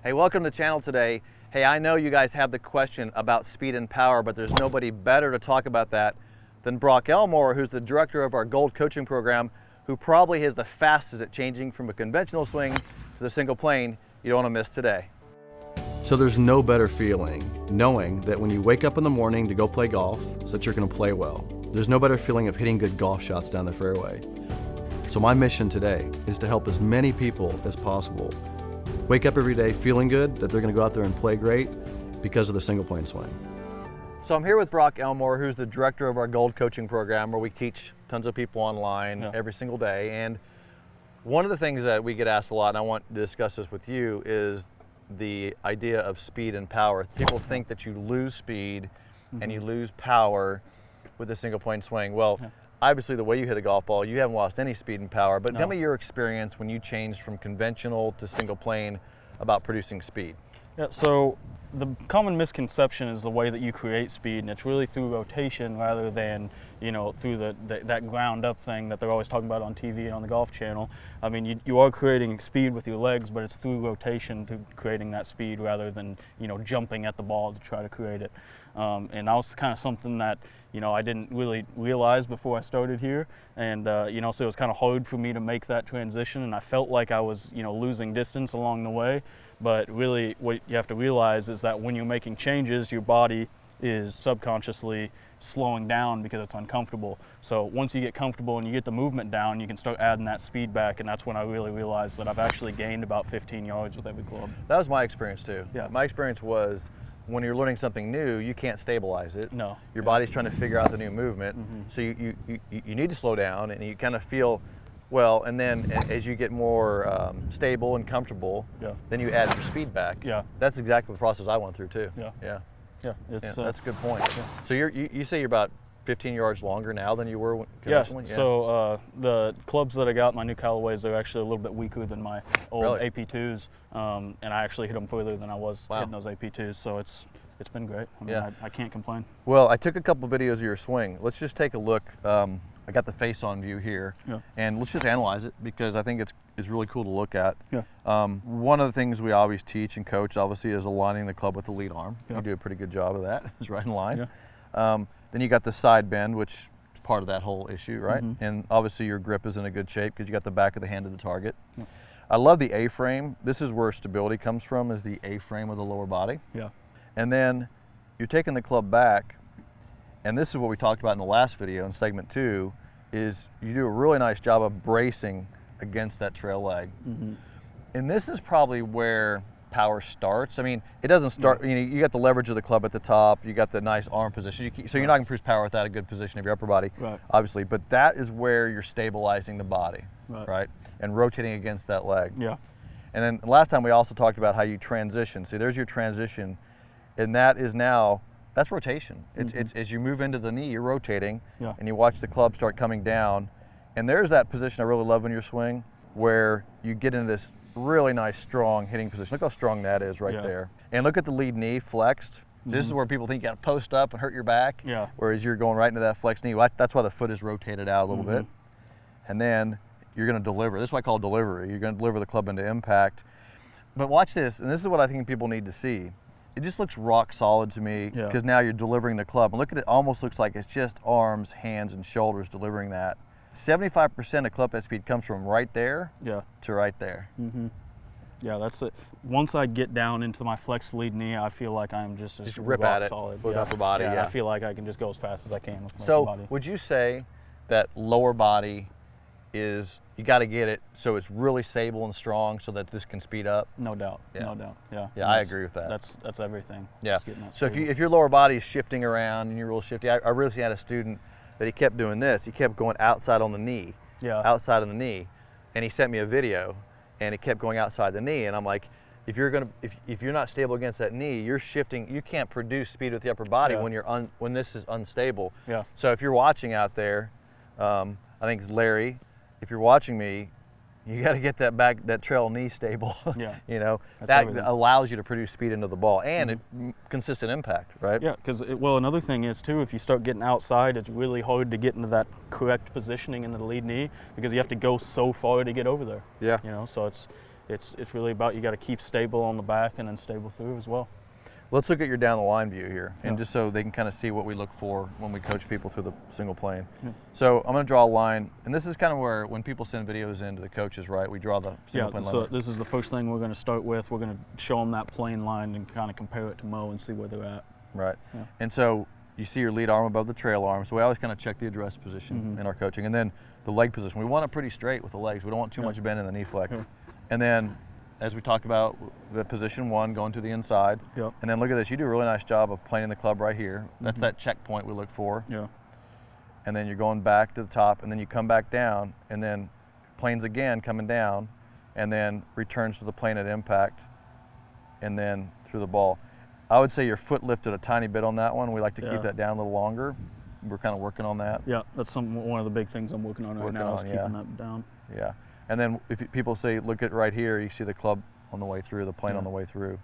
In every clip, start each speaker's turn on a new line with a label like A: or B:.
A: Hey, welcome to the channel today. Hey, I know you guys have the question about speed and power, but there's nobody better to talk about that than Brock Elmore, who's the director of our Gold coaching program, who probably is the fastest at changing from a conventional swing to the single plane you don't want to miss today. So there's no better feeling knowing that when you wake up in the morning to go play golf, so that you're going to play well. There's no better feeling of hitting good golf shots down the fairway. So my mission today is to help as many people as possible wake up every day feeling good that they're going to go out there and play great because of the single plane swing. So I'm here with Brock Elmore, who's the director of our Gold coaching program, where we teach tons of people online every single day. And one of the things that we get asked a lot, and I want to discuss this with you, is the idea of speed and power. People think that you lose speed and you lose power with a single plane swing. Well, obviously the way you hit a golf ball, you haven't lost any speed and power, but tell me your experience when you changed from conventional to single plane about producing speed.
B: Yeah, so the common misconception is the way that you create speed, and it's really through rotation rather than, you know, through that ground up thing that they're always talking about on TV and on the golf channel. I mean, you are creating speed with your legs, but it's through rotation to creating that speed rather than, you know, jumping at the ball to try to create it. And that was kind of something that, you know, I didn't really realize before I started here. And, you know, so it was kind of hard for me to make that transition, and I felt like I was, you know, losing distance along the way. But really what you have to realize is that when you're making changes, your body is subconsciously slowing down because it's uncomfortable. So once you get comfortable and you get the movement down, you can start adding that speed back, and that's when I really realized that I've actually gained about 15 yards with every club.
A: That was my experience too.
B: Yeah.
A: My experience was when you're learning something new, you can't stabilize it.
B: No.
A: Your body's trying to figure out the new movement. So you need to slow down, and you kind of feel, well, and then as you get more stable and comfortable, then you add your speed back.
B: Yeah.
A: That's exactly the process I went through too.
B: Yeah.
A: That's a good point. So you say you're about 15 yards longer now than you were conventionally?
B: So the clubs that I got, my new Callaways, they're actually a little bit weaker than my old AP2s, and I actually hit them further than I was hitting those AP2s, so it's been great. I mean, I can't complain.
A: Well, I took a couple videos of your swing. Let's just take a look. I got the face-on view here, and let's just analyze it because I think it's really cool to look at. One of the things we always teach and coach, obviously, is aligning the club with the lead arm. You do a pretty good job of that. It's right in line. Then you got the side bend, which is part of that whole issue, right? And obviously your grip is in a good shape because you got the back of the hand to the target. I love the A-frame. This is where stability comes from, is the A-frame of the lower body. And then you're taking the club back, and this is what we talked about in the last video in segment 2, is you do a really nice job of bracing against that trail leg. And this is probably where power starts. I mean, it doesn't start, you know, you got the leverage of the club at the top, you got the nice arm position, so you're not going to produce power without a good position of your upper body, obviously, but that is where you're stabilizing the body, right? And rotating against that leg. And then last time we also talked about how you transition. See, there's your transition, and that is now, that's rotation. It's as you move into the knee, you're rotating, and you watch the club start coming down, and there's that position I really love in your swing, where you get into this really nice, strong hitting position. Look how strong that is right there. And look at the lead knee flexed. So this is where people think you got to post up and hurt your back, whereas you're going right into that flexed knee. That's why the foot is rotated out a little bit. And then you're going to deliver. This is what I call delivery. You're going to deliver the club into impact. But watch this, and this is what I think people need to see. It just looks rock solid to me because now you're delivering the club. And look at it, almost looks like it's just arms, hands, and shoulders delivering that. 75% of club head speed comes from right there to right there.
B: Yeah, that's it. Once I get down into my flexed lead knee, I feel like I'm just
A: rip
B: rock
A: at it
B: solid
A: with upper body.
B: I feel like I can just go as fast as I can with my
A: upper
B: body.
A: So would you say that lower body is, you got to get it so it's really stable and strong so that this can speed up?
B: No doubt. No doubt.
A: Yeah, I agree with that.
B: That's everything.
A: So if your lower body is shifting around and you're real shifty, I really had a student that he kept doing this. He kept going outside on the knee, outside of the knee, and he sent me a video, and he kept going outside the knee, and I'm like, if you're not stable against that knee, you're shifting. You can't produce speed with the upper body when this is unstable. So if you're watching out there, I think it's Larry. If you're watching me, you got to get that trail knee stable. You know, that allows you to produce speed into the ball and consistent impact, right?
B: Yeah, because well, another thing is too, if you start getting outside, it's really hard to get into that correct positioning into the lead knee because you have to go so far to get over there. You know, so it's really about you got to keep stable on the back and then stable through as well.
A: Let's look at your down the line view here, and just so they can kind of see what we look for when we coach people through the single plane. So I'm going to draw a line, and this is kind of where when people send videos in to the coaches, right, we draw the single plane line.
B: So this is the first thing we're going to start with. We're going to show them that plane line and kind of compare it to Moe and see where they're at.
A: Right. And so you see your lead arm above the trail arm, so we always kind of check the address position in our coaching, and then the leg position. We want it pretty straight with the legs. We don't want too much bend in the knee flex. And then, as we talked about, the position 1 going to the inside. And then look at this. You do a really nice job of planing the club right here. That's that checkpoint we look for. And then you're going back to the top, and then you come back down, and then planes again coming down, and then returns to the plane at impact, and then through the ball. I would say your foot lifted a tiny bit on that one. We like to keep that down a little longer. We're kind of working on that.
B: Yeah, that's one of the big things I'm working on right now is keeping that down.
A: Yeah. And then if people say, look at right here, you see the club on the way through, the plane on the way through.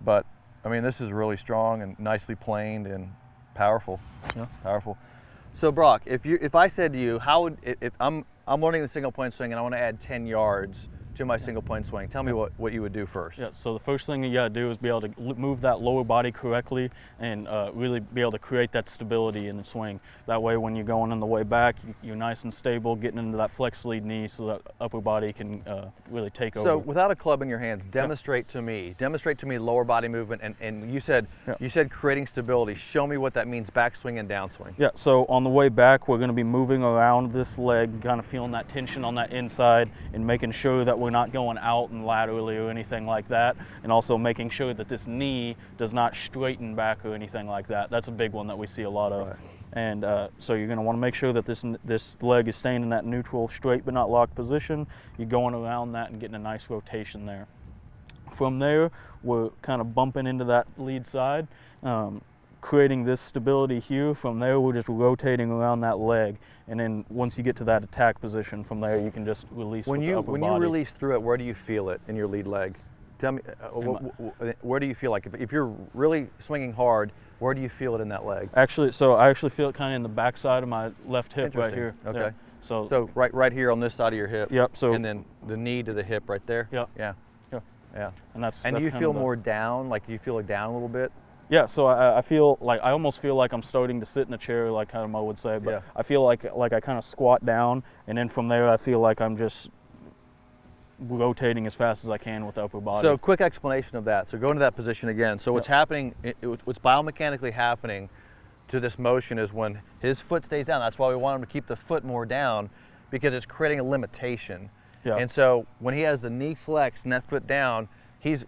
A: But, I mean, this is really strong and nicely planed and powerful. Powerful. So, Brock, if I said to you, how would, if I'm learning the single plane swing and I want to add 10 yards to my single plane swing, tell me what you would do first.
B: So the first thing you got to do is be able to move that lower body correctly and really be able to create that stability in the swing. That way when you're going on the way back, you're nice and stable, getting into that flex lead knee so that upper body can really take over.
A: So without a club in your hands, demonstrate to me lower body movement, and you said creating stability. Show me what that means, backswing and downswing.
B: Yeah, so on the way back, we're going to be moving around this leg, kind of feeling that tension on that inside and making sure that we're not going out and laterally or anything like that, and also making sure that this knee does not straighten back or anything like that. That's a big one that we see a lot of.
A: Right.
B: And so you're going to want to make sure that this leg is staying in that neutral, straight but not locked position. You're going around that and getting a nice rotation there. From there, we're kind of bumping into that lead side, creating this stability here. From there, we're just rotating around that leg. And then once you get to that attack position, from there you can just release with the upper body.
A: When you release through it, where do you feel it in your lead leg? Tell me, where do you feel like, if you're really swinging hard, where do you feel it in that leg?
B: Actually, so I actually feel it kind of in the back side of my left hip right here.
A: Okay.
B: Yeah.
A: So right here on this side of your hip.
B: Yep. So
A: and then the knee to the hip right there.
B: Yep.
A: Yeah.
B: And that's.
A: And do you feel more down? Like you feel it down a little bit?
B: Yeah, so I feel like, I almost feel like I'm starting to sit in a chair, like kind of Mo would say, but I feel like I kind of squat down, and then from there I feel like I'm just rotating as fast as I can with the upper body.
A: So quick explanation of that. So go into that position again. So what's happening, what's biomechanically happening to this motion is when his foot stays down, that's why we want him to keep the foot more down, because it's creating a limitation. And so when he has the knee flex and that foot down, he's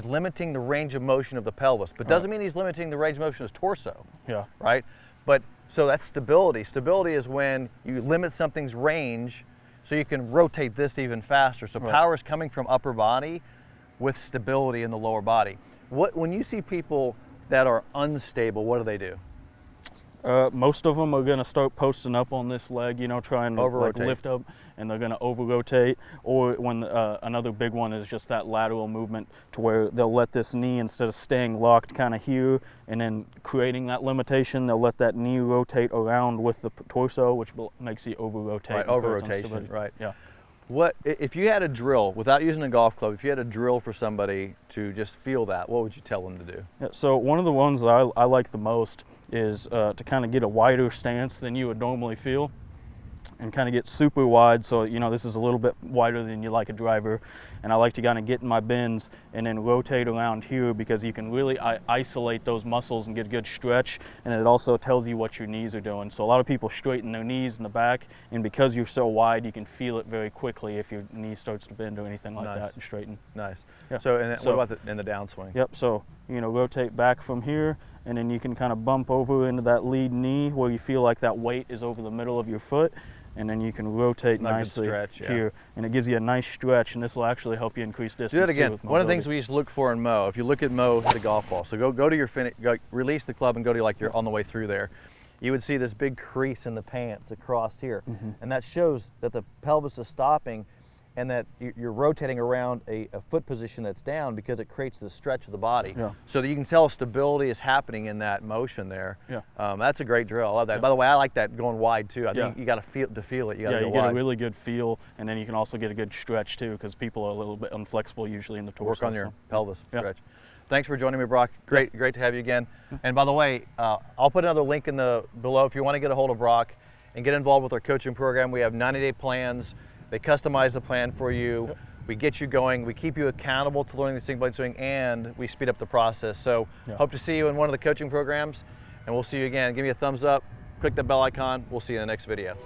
A: limiting the range of motion of the pelvis, but doesn't mean he's limiting the range of motion of his torso. Right? But so that's stability. Stability is when you limit something's range so you can rotate this even faster. So power is coming from upper body with stability in the lower body. When you see people that are unstable, what do?
B: Most of them are going to start posting up on this leg, trying to like lift up, and they're going to over-rotate. Or when another big one is just that lateral movement, to where they'll let this knee, instead of staying locked kind of here and then creating that limitation, they'll let that knee rotate around with the torso, which makes you over-rotate.
A: Right, over-rotation, right.
B: Yeah.
A: What if you had a drill, without using a golf club, if you had a drill for somebody to just feel that, what would you tell them to do?
B: Yeah, so one of the ones that I like the most is to kind of get a wider stance than you would normally feel, and kind of get super wide. So this is a little bit wider than you like a driver, and I like to kind of get in my bends and then rotate around here, because you can really isolate those muscles and get a good stretch, and it also tells you what your knees are doing. So a lot of people straighten their knees in the back, and because you're so wide, you can feel it very quickly if your knee starts to bend or anything like that and straighten.
A: Nice.
B: Yeah.
A: So what about in the downswing?
B: Yep. So rotate back from here, and then you can kind of bump over into that lead knee where you feel like that weight is over the middle of your foot, and then you can rotate nicely here, and it gives you a nice stretch, and this will actually help you increase distance.
A: Do that again. One of the things we used to look for in Moe, if you look at Moe hit a golf ball, so go to your finish, release the club and go to like you're on the way through there, you would see this big crease in the pants across here, and that shows that the pelvis is stopping, and that you're rotating around a foot position that's down because it creates the stretch of the body.
B: Yeah.
A: So that you can tell stability is happening in that motion there.
B: Yeah.
A: That's a great drill. I love that. Yeah. By the way, I like that going wide too. I think you got to feel it. You got to go
B: you get
A: wide.
B: a really good feel, and then you can also get a good stretch too, because people are a little bit unflexible usually in the torso.
A: Work on your pelvis stretch. Thanks for joining me, Brock. Great to have you again. And by the way, I'll put another link in below if you want to get a hold of Brock and get involved with our coaching program. We have 90-day plans. They customize the plan for you. We get you going. We keep you accountable to learning the single blade swing, and we speed up the process. So hope to see you in one of the coaching programs, and we'll see you again. Give me a thumbs up, click the bell icon. We'll see you in the next video.